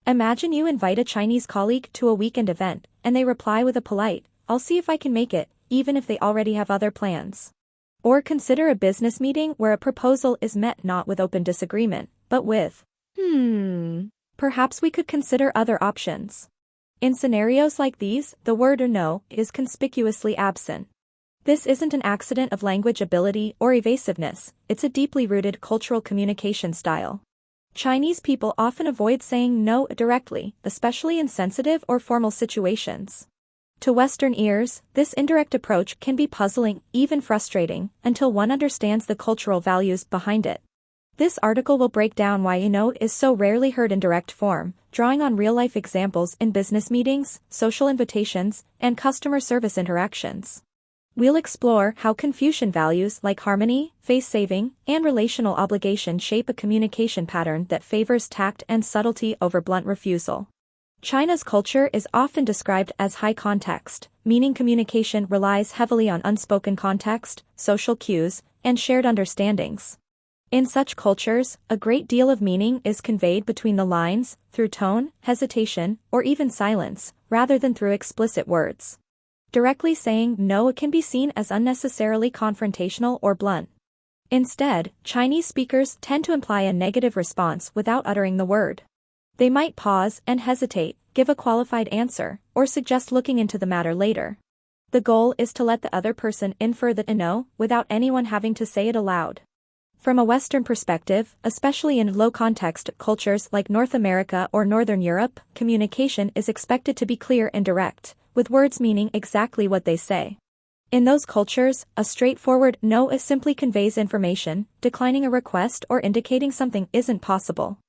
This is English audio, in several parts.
Imagine you invite a Chinese colleague to a weekend event, and they reply with a polite, "I'll see if I can make it," even if they already have other plans. Or consider a business meeting where a proposal is met not with open disagreement, but with, perhaps we could consider other options. In scenarios like these, the word no is conspicuously absent. This isn't an accident of language ability or evasiveness, it's a deeply rooted cultural communication style. Chinese people often avoid saying no directly, especially in sensitive or formal situations. To Western ears, this indirect approach can be puzzling, even frustrating, until one understands the cultural values behind it. This article will break down why no is so rarely heard in direct form, drawing on real-life examples in business meetings, social invitations, and customer service interactions. We'll explore how Confucian values like harmony, face-saving, and relational obligation shape a communication pattern that favors tact and subtlety over blunt refusal. China's culture is often described as high context, meaning communication relies heavily on unspoken context, social cues, and shared understandings. In such cultures, a great deal of meaning is conveyed between the lines, through tone, hesitation, or even silence, rather than through explicit words. Directly saying no can be seen as unnecessarily confrontational or blunt. Instead, Chinese speakers tend to imply a negative response without uttering the word. They might pause and hesitate, give a qualified answer, or suggest looking into the matter later. The goal is to let the other person infer the no without anyone having to say it aloud. From a Western perspective, especially in low-context cultures like North America or Northern Europe, communication is expected to be clear and direct, with words meaning exactly what they say. In those cultures, a straightforward no simply conveys information, declining a request or indicating something isn't possible.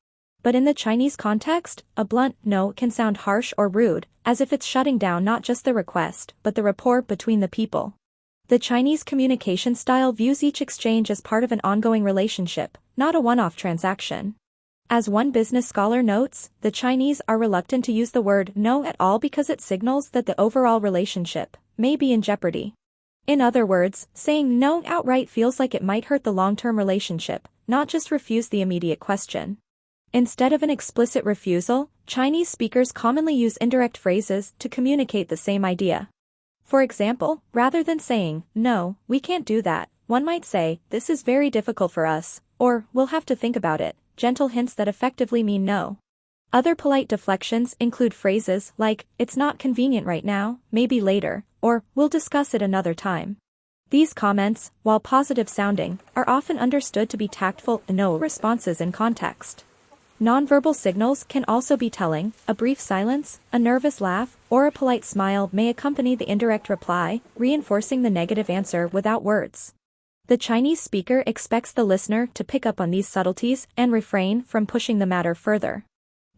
But in the Chinese context, a blunt no can sound harsh or rude, as if it's shutting down not just the request, but the rapport between the people. The Chinese communication style views each exchange as part of an ongoing relationship, not a one-off transaction. As one business scholar notes, the Chinese are reluctant to use the word no at all because it signals that the overall relationship may be in jeopardy. In other words, saying no outright feels like it might hurt the long-term relationship, not just refuse the immediate question. Instead of an explicit refusal, Chinese speakers commonly use indirect phrases to communicate the same idea. For example, rather than saying, "No, we can't do that," one might say, "This is very difficult for us," or "We'll have to think about it," gentle hints that effectively mean no. Other polite deflections include phrases like, "It's not convenient right now, maybe later," or "We'll discuss it another time." These comments, while positive sounding, are often understood to be tactful no responses in context. Nonverbal signals can also be telling. A brief silence, a nervous laugh, or a polite smile may accompany the indirect reply, reinforcing the negative answer without words. The Chinese speaker expects the listener to pick up on these subtleties and refrain from pushing the matter further.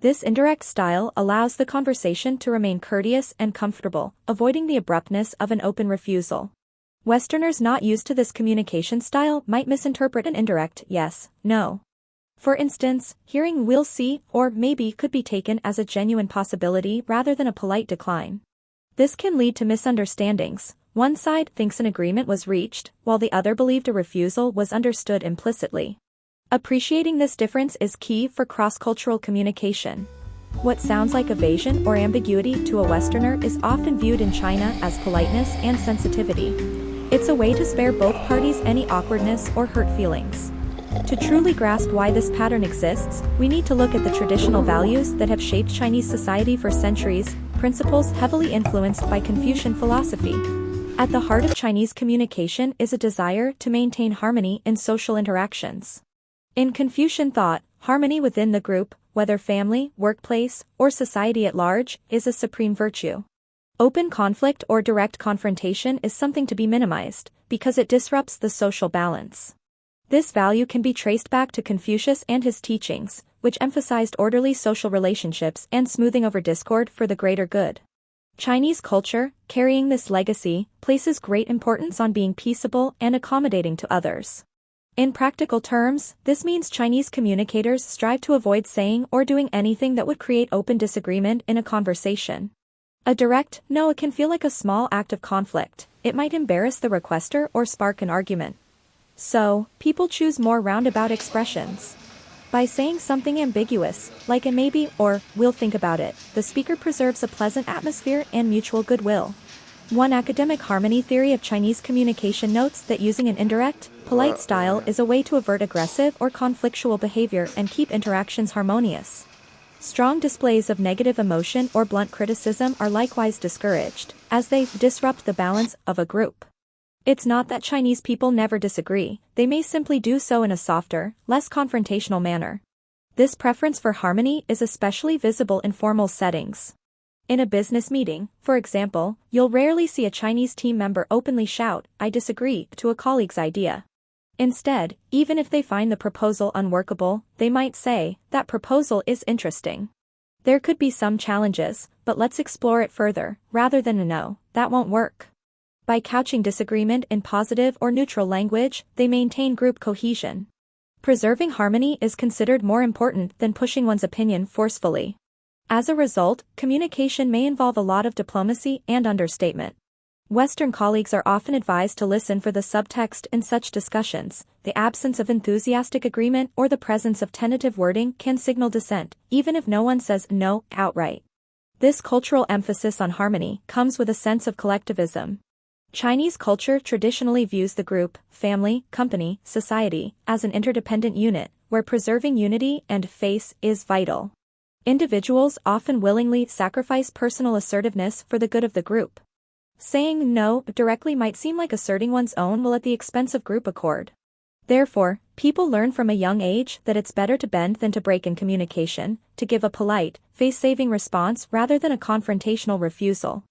This indirect style allows the conversation to remain courteous and comfortable, avoiding the abruptness of an open refusal. Westerners not used to this communication style might misinterpret an indirect yes, no. For instance, hearing "we'll see" or "maybe" could be taken as a genuine possibility rather than a polite decline. This can lead to misunderstandings. One side thinks an agreement was reached, while the other believed a refusal was understood implicitly. Appreciating this difference is key for cross-cultural communication. What sounds like evasion or ambiguity to a Westerner is often viewed in China as politeness and sensitivity. It's a way to spare both parties any awkwardness or hurt feelings. To truly grasp why this pattern exists, we need to look at the traditional values that have shaped Chinese society for centuries, principles heavily influenced by Confucian philosophy. At the heart of Chinese communication is a desire to maintain harmony in social interactions. In Confucian thought, harmony within the group, whether family, workplace, or society at large, is a supreme virtue. Open conflict or direct confrontation is something to be minimized, because it disrupts the social balance. This value can be traced back to Confucius and his teachings, which emphasized orderly social relationships and smoothing over discord for the greater good. Chinese culture, carrying this legacy, places great importance on being peaceable and accommodating to others. In practical terms, this means Chinese communicators strive to avoid saying or doing anything that would create open disagreement in a conversation. A direct no can feel like a small act of conflict. It might embarrass the requester or spark an argument. So, people choose more roundabout expressions. By saying something ambiguous, like a maybe or we'll think about it, the speaker preserves a pleasant atmosphere and mutual goodwill. One academic harmony theory of Chinese communication notes that using an indirect, polite style is a way to avert aggressive or conflictual behavior and keep interactions harmonious. Strong displays of negative emotion or blunt criticism are likewise discouraged, as they disrupt the balance of a group. It's not that Chinese people never disagree, they may simply do so in a softer, less confrontational manner. This preference for harmony is especially visible in formal settings. In a business meeting, for example, you'll rarely see a Chinese team member openly shout, "I disagree," to a colleague's idea. Instead, even if they find the proposal unworkable, they might say, "That proposal is interesting. There could be some challenges, but let's explore it further," rather than a "No, that won't work." By couching disagreement in positive or neutral language, they maintain group cohesion. Preserving harmony is considered more important than pushing one's opinion forcefully. As a result, communication may involve a lot of diplomacy and understatement. Western colleagues are often advised to listen for the subtext in such discussions. The absence of enthusiastic agreement or the presence of tentative wording can signal dissent, even if no one says no outright. This cultural emphasis on harmony comes with a sense of collectivism. Chinese culture traditionally views the group, family, company, society, as an interdependent unit, where preserving unity and face is vital. Individuals often willingly sacrifice personal assertiveness for the good of the group. Saying no directly might seem like asserting one's own will at the expense of group accord. Therefore, people learn from a young age that it's better to bend than to break in communication, to give a polite, face-saving response rather than a confrontational refusal.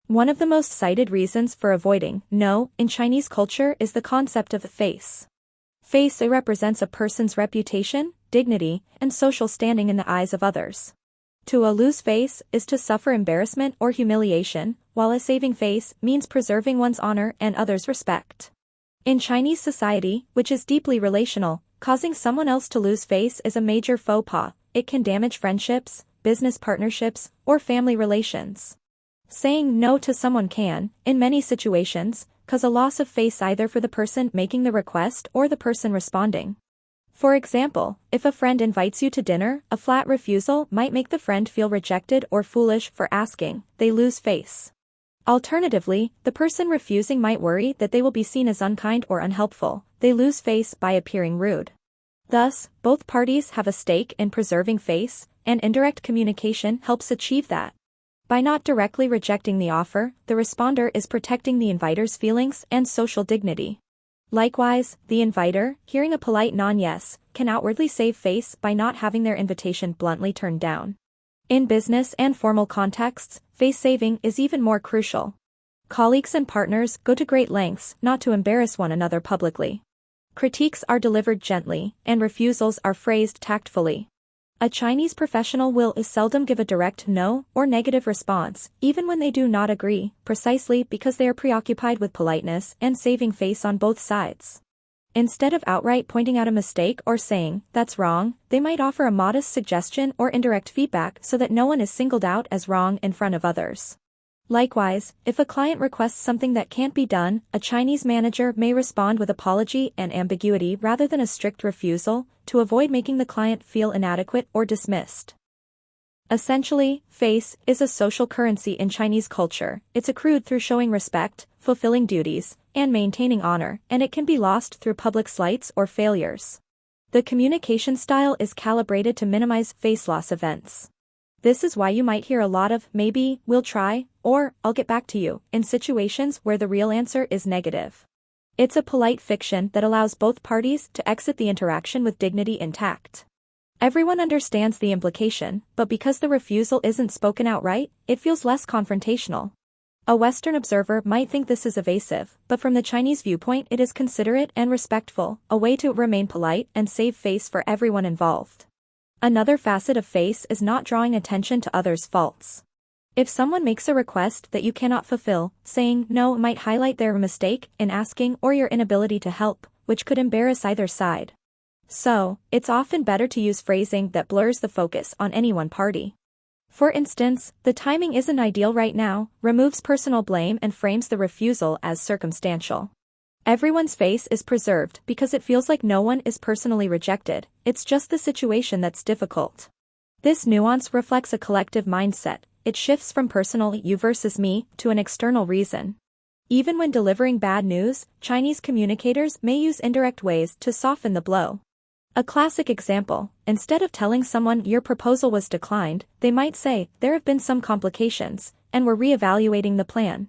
One of the most cited reasons for avoiding no in Chinese culture is the concept of face. Face represents a person's reputation, dignity, and social standing in the eyes of others. To lose face is to suffer embarrassment or humiliation, while a saving face means preserving one's honor and others' respect. In Chinese society, which is deeply relational, causing someone else to lose face is a major faux pas. It can damage friendships, business partnerships, or family relations. Saying no to someone can, in many situations, cause a loss of face either for the person making the request or the person responding. For example, if a friend invites you to dinner, a flat refusal might make the friend feel rejected or foolish for asking. They lose face. Alternatively, the person refusing might worry that they will be seen as unkind or unhelpful. They lose face by appearing rude. Thus, both parties have a stake in preserving face, and indirect communication helps achieve that. By not directly rejecting the offer, the responder is protecting the inviter's feelings and social dignity. Likewise, the inviter, hearing a polite non-yes, can outwardly save face by not having their invitation bluntly turned down. In business and formal contexts, face-saving is even more crucial. Colleagues and partners go to great lengths not to embarrass one another publicly. Critiques are delivered gently, and refusals are phrased tactfully. A Chinese professional will seldom give a direct no or negative response, even when they do not agree, precisely because they are preoccupied with politeness and saving face on both sides. Instead of outright pointing out a mistake or saying, "That's wrong," they might offer a modest suggestion or indirect feedback so that no one is singled out as wrong in front of others. Likewise, if a client requests something that can't be done, a Chinese manager may respond with apology and ambiguity rather than a strict refusal, to avoid making the client feel inadequate or dismissed. Essentially, face is a social currency in Chinese culture. It's accrued through showing respect, fulfilling duties, and maintaining honor, and it can be lost through public slights or failures. The communication style is calibrated to minimize face loss events. This is why you might hear a lot of "maybe," "we'll try," or "I'll get back to you," in situations where the real answer is negative. It's a polite fiction that allows both parties to exit the interaction with dignity intact. Everyone understands the implication, but because the refusal isn't spoken outright, it feels less confrontational. A Western observer might think this is evasive, but from the Chinese viewpoint it is considerate and respectful, a way to remain polite and save face for everyone involved. Another facet of face is not drawing attention to others' faults. If someone makes a request that you cannot fulfill, saying no might highlight their mistake in asking or your inability to help, which could embarrass either side. So, it's often better to use phrasing that blurs the focus on any one party. For instance, "The timing isn't ideal right now," removes personal blame and frames the refusal as circumstantial. Everyone's face is preserved because it feels like no one is personally rejected, it's just the situation that's difficult. This nuance reflects a collective mindset. It shifts from personal you versus me to an external reason. Even when delivering bad news, Chinese communicators may use indirect ways to soften the blow. A classic example, instead of telling someone your proposal was declined, they might say, there have been some complications, and we're reevaluating the plan.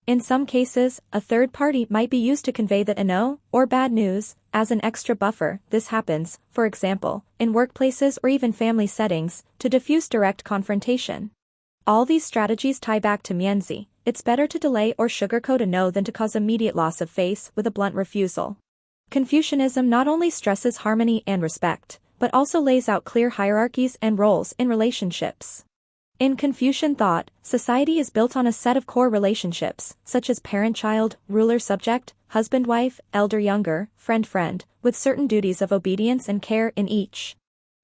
In some cases, a third party might be used to convey that a no, or bad news, as an extra buffer. This happens, for example, in workplaces or even family settings, to diffuse direct confrontation. All these strategies tie back to mianzi. It's better to delay or sugarcoat a no than to cause immediate loss of face with a blunt refusal. Confucianism not only stresses harmony and respect, but also lays out clear hierarchies and roles in relationships. In Confucian thought, society is built on a set of core relationships, such as parent-child, ruler-subject, husband-wife, elder-younger, friend-friend, with certain duties of obedience and care in each.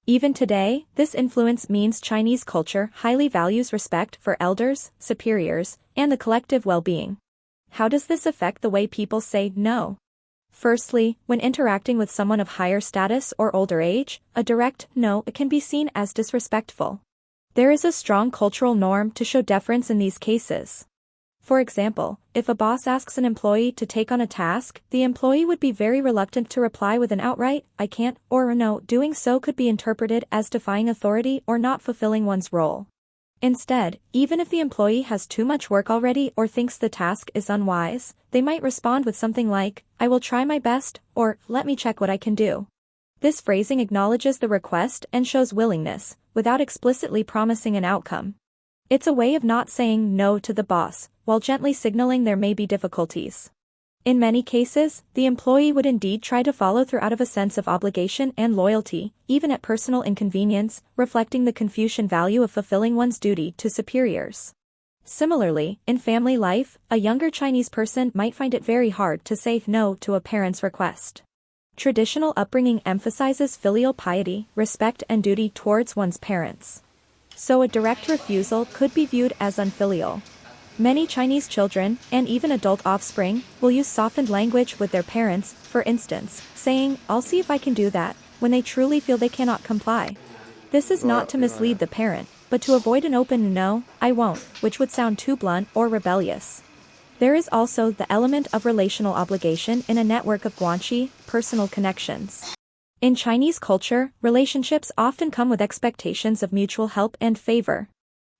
Even today, this influence means Chinese culture highly values respect for elders, superiors, and the collective well-being. How does this affect the way people say no? Firstly, when interacting with someone of higher status or older age, a direct no can be seen as disrespectful. There is a strong cultural norm to show deference in these cases. For example, if a boss asks an employee to take on a task, the employee would be very reluctant to reply with an outright, I can't, or a no. Doing so could be interpreted as defying authority or not fulfilling one's role. Instead, even if the employee has too much work already or thinks the task is unwise, they might respond with something like, I will try my best, or, let me check what I can do. This phrasing acknowledges the request and shows willingness, without explicitly promising an outcome. It's a way of not saying no to the boss, while gently signaling there may be difficulties. In many cases, the employee would indeed try to follow through out of a sense of obligation and loyalty, even at personal inconvenience, reflecting the Confucian value of fulfilling one's duty to superiors. Similarly, in family life, a younger Chinese person might find it very hard to say no to a parent's request. Traditional upbringing emphasizes filial piety, respect and duty towards one's parents. So a direct refusal could be viewed as unfilial. Many Chinese children, and even adult offspring, will use softened language with their parents, for instance, saying, I'll see if I can do that, when they truly feel they cannot comply. This is not to mislead the parent, but to avoid an open no, I won't, which would sound too blunt or rebellious. There is also the element of relational obligation in a network of guanxi, personal connections. In Chinese culture, relationships often come with expectations of mutual help and favor.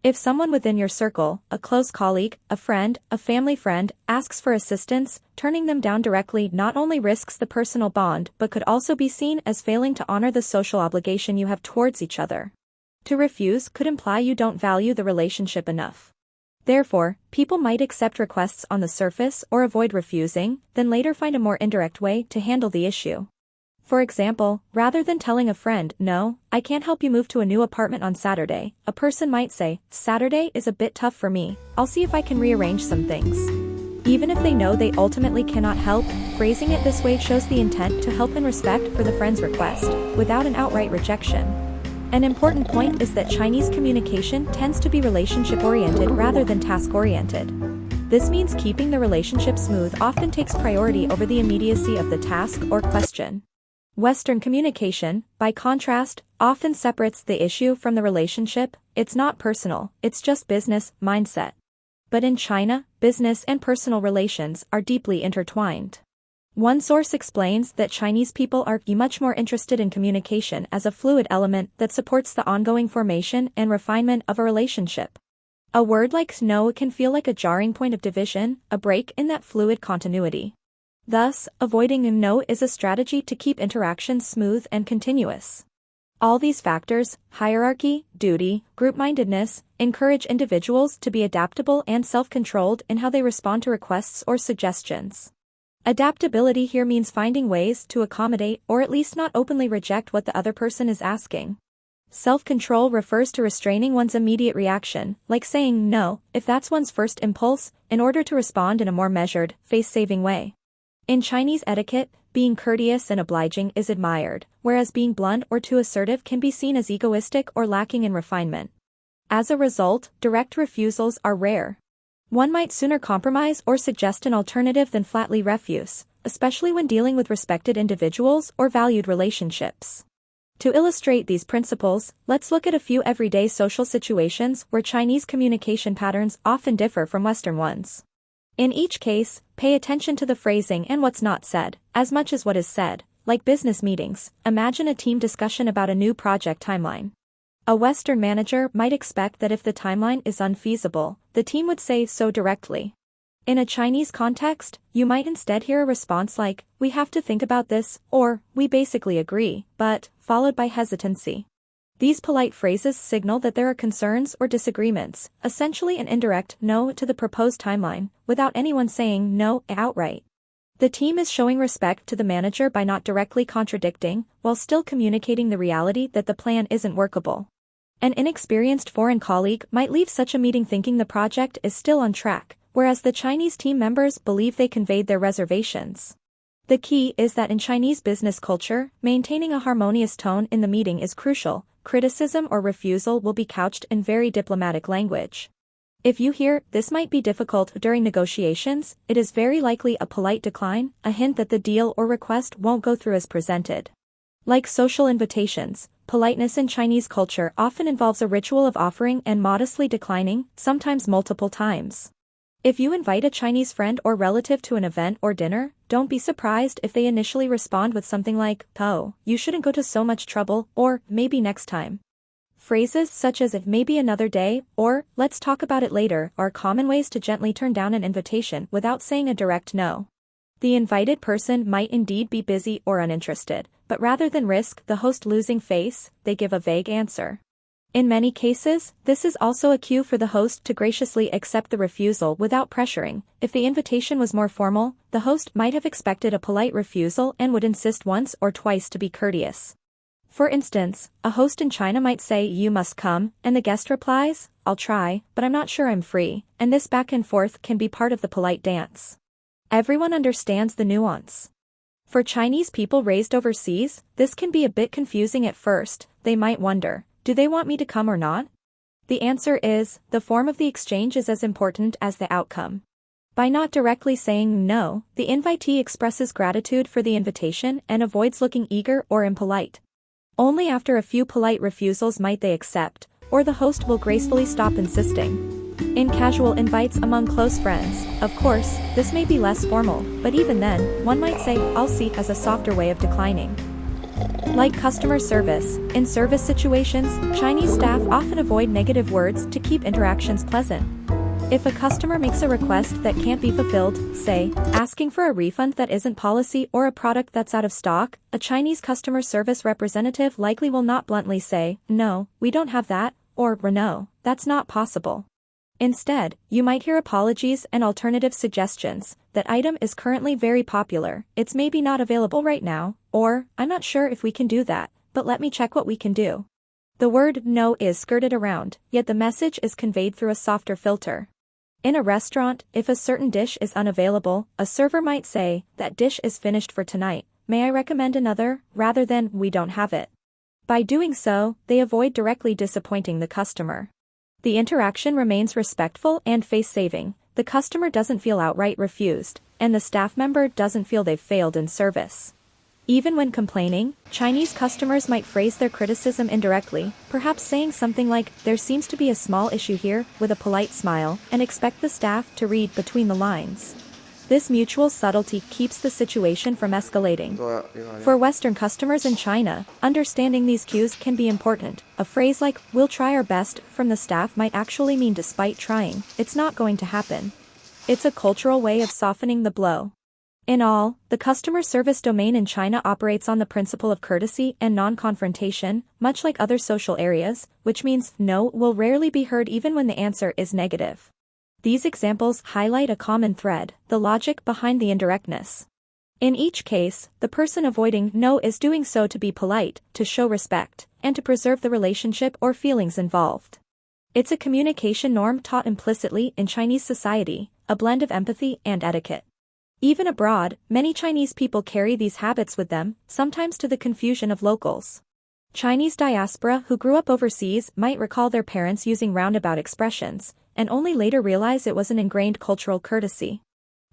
If someone within your circle, a close colleague, a friend, a family friend, asks for assistance, turning them down directly not only risks the personal bond but could also be seen as failing to honor the social obligation you have towards each other. To refuse could imply you don't value the relationship enough. Therefore, people might accept requests on the surface or avoid refusing, then later find a more indirect way to handle the issue. For example, rather than telling a friend, no, I can't help you move to a new apartment on Saturday, a person might say, Saturday is a bit tough for me, I'll see if I can rearrange some things. Even if they know they ultimately cannot help, phrasing it this way shows the intent to help and respect for the friend's request, without an outright rejection. An important point is that Chinese communication tends to be relationship-oriented rather than task-oriented. This means keeping the relationship smooth often takes priority over the immediacy of the task or question. Western communication, by contrast, often separates the issue from the relationship. It's not personal, it's just business mindset. But in China, business and personal relations are deeply intertwined. One source explains that Chinese people are much more interested in communication as a fluid element that supports the ongoing formation and refinement of a relationship. A word like no can feel like a jarring point of division, a break in that fluid continuity. Thus, avoiding a no is a strategy to keep interactions smooth and continuous. All these factors, hierarchy, duty, group-mindedness, encourage individuals to be adaptable and self-controlled in how they respond to requests or suggestions. Adaptability here means finding ways to accommodate or at least not openly reject what the other person is asking. Self-control refers to restraining one's immediate reaction, like saying no, if that's one's first impulse, in order to respond in a more measured, face-saving way. In Chinese etiquette, being courteous and obliging is admired, whereas being blunt or too assertive can be seen as egoistic or lacking in refinement. As a result, direct refusals are rare. One might sooner compromise or suggest an alternative than flatly refuse, especially when dealing with respected individuals or valued relationships. To illustrate these principles, let's look at a few everyday social situations where Chinese communication patterns often differ from Western ones. In each case, pay attention to the phrasing and what's not said, as much as what is said. Like business meetings, imagine a team discussion about a new project timeline. A Western manager might expect that if the timeline is unfeasible, the team would say so directly. In a Chinese context, you might instead hear a response like, "We have to think about this," or "We basically agree, but," followed by hesitancy. These polite phrases signal that there are concerns or disagreements, essentially an indirect no to the proposed timeline, without anyone saying no outright. The team is showing respect to the manager by not directly contradicting, while still communicating the reality that the plan isn't workable. An inexperienced foreign colleague might leave such a meeting thinking the project is still on track, whereas the Chinese team members believe they conveyed their reservations. The key is that in Chinese business culture, maintaining a harmonious tone in the meeting is crucial. Criticism or refusal will be couched in very diplomatic language. If you hear, "This might be difficult" during negotiations, it is very likely a polite decline, a hint that the deal or request won't go through as presented. Like social invitations, politeness in Chinese culture often involves a ritual of offering and modestly declining, sometimes multiple times. If you invite a Chinese friend or relative to an event or dinner, don't be surprised if they initially respond with something like, "Oh, you shouldn't go to so much trouble," or "Maybe next time." Phrases such as "It may be another day," or "Let's talk about it later," are common ways to gently turn down an invitation without saying a direct no. The invited person might indeed be busy or uninterested, but rather than risk the host losing face, they give a vague answer. In many cases, this is also a cue for the host to graciously accept the refusal without pressuring. If the invitation was more formal, the host might have expected a polite refusal and would insist once or twice to be courteous. For instance, a host in China might say, "You must come," and the guest replies, "I'll try, but I'm not sure I'm free," and this back and forth can be part of the polite dance. Everyone understands the nuance. For Chinese people raised overseas, this can be a bit confusing at first. They might wonder, do they want me to come or not? The answer is, the form of the exchange is as important as the outcome. By not directly saying no, the invitee expresses gratitude for the invitation and avoids looking eager or impolite. Only after a few polite refusals might they accept, or the host will gracefully stop insisting. In casual invites among close friends, of course, this may be less formal, but even then, one might say, "I'll see" as a softer way of declining. Like customer service, in service situations, Chinese staff often avoid negative words to keep interactions pleasant. If a customer makes a request that can't be fulfilled, say, asking for a refund that isn't policy or a product that's out of stock, a Chinese customer service representative likely will not bluntly say, "No, we don't have that," or "No, that's not possible." Instead, you might hear apologies and alternative suggestions. "That item is currently very popular, it's maybe not available right now," or "I'm not sure if we can do that, but let me check what we can do." The word "no" is skirted around, yet the message is conveyed through a softer filter. In a restaurant, if a certain dish is unavailable, a server might say, "That dish is finished for tonight, may I recommend another," rather than "We don't have it." By doing so, they avoid directly disappointing the customer. The interaction remains respectful and face-saving. The customer doesn't feel outright refused, and the staff member doesn't feel they've failed in service. Even when complaining, Chinese customers might phrase their criticism indirectly, perhaps saying something like, "There seems to be a small issue here," with a polite smile, and expect the staff to read between the lines. This mutual subtlety keeps the situation from escalating. For Western customers in China, understanding these cues can be important. A phrase like, "We'll try our best," from the staff might actually mean despite trying, it's not going to happen. It's a cultural way of softening the blow. In all, the customer service domain in China operates on the principle of courtesy and non-confrontation, much like other social areas, which means no will rarely be heard even when the answer is negative. These examples highlight a common thread, the logic behind the indirectness. In each case, the person avoiding no is doing so to be polite, to show respect, and to preserve the relationship or feelings involved. It's a communication norm taught implicitly in Chinese society, a blend of empathy and etiquette. Even abroad, many Chinese people carry these habits with them, sometimes to the confusion of locals. Chinese diaspora who grew up overseas might recall their parents using roundabout expressions, and only later realize it was an ingrained cultural courtesy.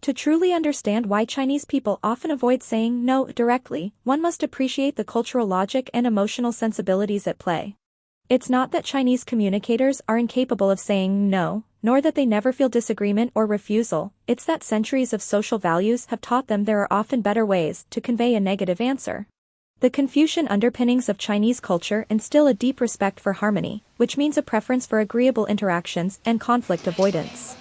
To truly understand why Chinese people often avoid saying no directly, one must appreciate the cultural logic and emotional sensibilities at play. It's not that Chinese communicators are incapable of saying no, nor that they never feel disagreement or refusal, it's that centuries of social values have taught them there are often better ways to convey a negative answer. The Confucian underpinnings of Chinese culture instill a deep respect for harmony, which means a preference for agreeable interactions and conflict avoidance.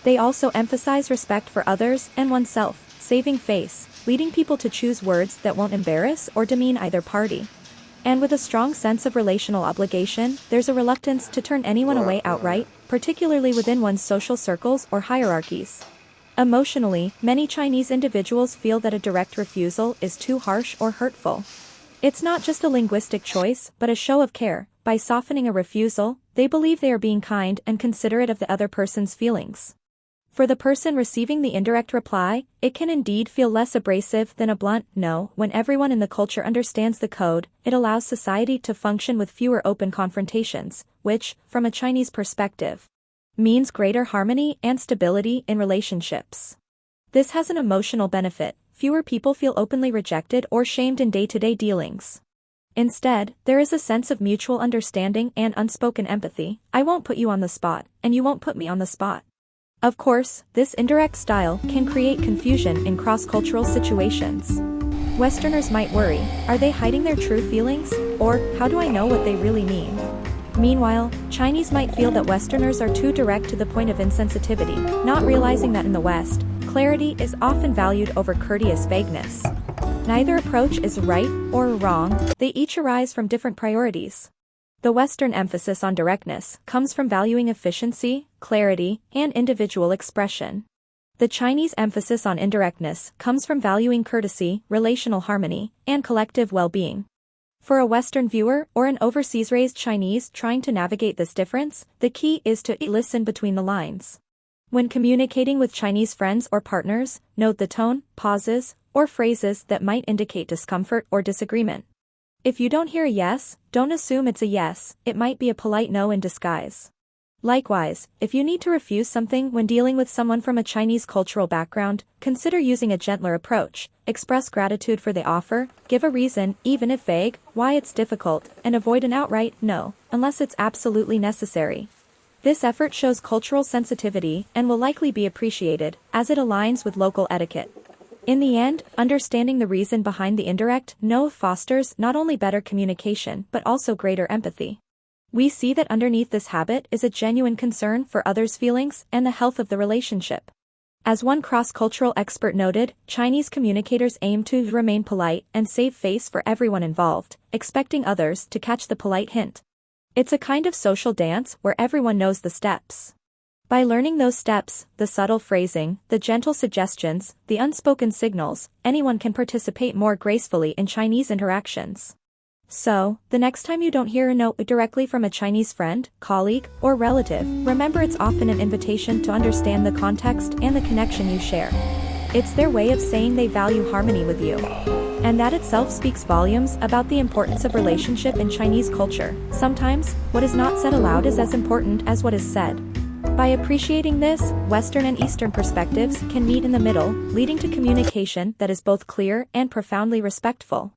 They also emphasize respect for others and oneself, saving face, leading people to choose words that won't embarrass or demean either party. And with a strong sense of relational obligation, there's a reluctance to turn anyone away outright, particularly within one's social circles or hierarchies. Emotionally, many Chinese individuals feel that a direct refusal is too harsh or hurtful. It's not just a linguistic choice, but a show of care. By softening a refusal, they believe they are being kind and considerate of the other person's feelings. For the person receiving the indirect reply, it can indeed feel less abrasive than a blunt no. When everyone in the culture understands the code, it allows society to function with fewer open confrontations, which, from a Chinese perspective, means greater harmony and stability in relationships. This has an emotional benefit. Fewer people feel openly rejected or shamed in day-to-day dealings. Instead, there is a sense of mutual understanding and unspoken empathy. I won't put you on the spot, and you won't put me on the spot. Of course, this indirect style can create confusion in cross-cultural situations. Westerners might worry, are they hiding their true feelings, or how do I know what they really mean? Meanwhile, Chinese might feel that Westerners are too direct to the point of insensitivity, not realizing that in the West, clarity is often valued over courteous vagueness. Neither approach is right or wrong, they each arise from different priorities. The Western emphasis on directness comes from valuing efficiency, clarity, and individual expression. The Chinese emphasis on indirectness comes from valuing courtesy, relational harmony, and collective well-being. For a Western viewer or an overseas-raised Chinese trying to navigate this difference, the key is to listen between the lines. When communicating with Chinese friends or partners, note the tone, pauses, or phrases that might indicate discomfort or disagreement. If you don't hear a yes, don't assume it's a yes, it might be a polite no in disguise. Likewise, if you need to refuse something when dealing with someone from a Chinese cultural background, consider using a gentler approach, express gratitude for the offer, give a reason, even if vague, why it's difficult, and avoid an outright no, unless it's absolutely necessary. This effort shows cultural sensitivity and will likely be appreciated, as it aligns with local etiquette. In the end, understanding the reason behind the indirect no fosters not only better communication but also greater empathy. We see that underneath this habit is a genuine concern for others' feelings and the health of the relationship. As one cross-cultural expert noted, Chinese communicators aim to remain polite and save face for everyone involved, expecting others to catch the polite hint. It's a kind of social dance where everyone knows the steps. By learning those steps, the subtle phrasing, the gentle suggestions, the unspoken signals, anyone can participate more gracefully in Chinese interactions. So, the next time you don't hear a no directly from a Chinese friend, colleague, or relative, remember it's often an invitation to understand the context and the connection you share. It's their way of saying they value harmony with you. And that itself speaks volumes about the importance of relationship in Chinese culture. Sometimes, what is not said aloud is as important as what is said. By appreciating this, Western and Eastern perspectives can meet in the middle, leading to communication that is both clear and profoundly respectful.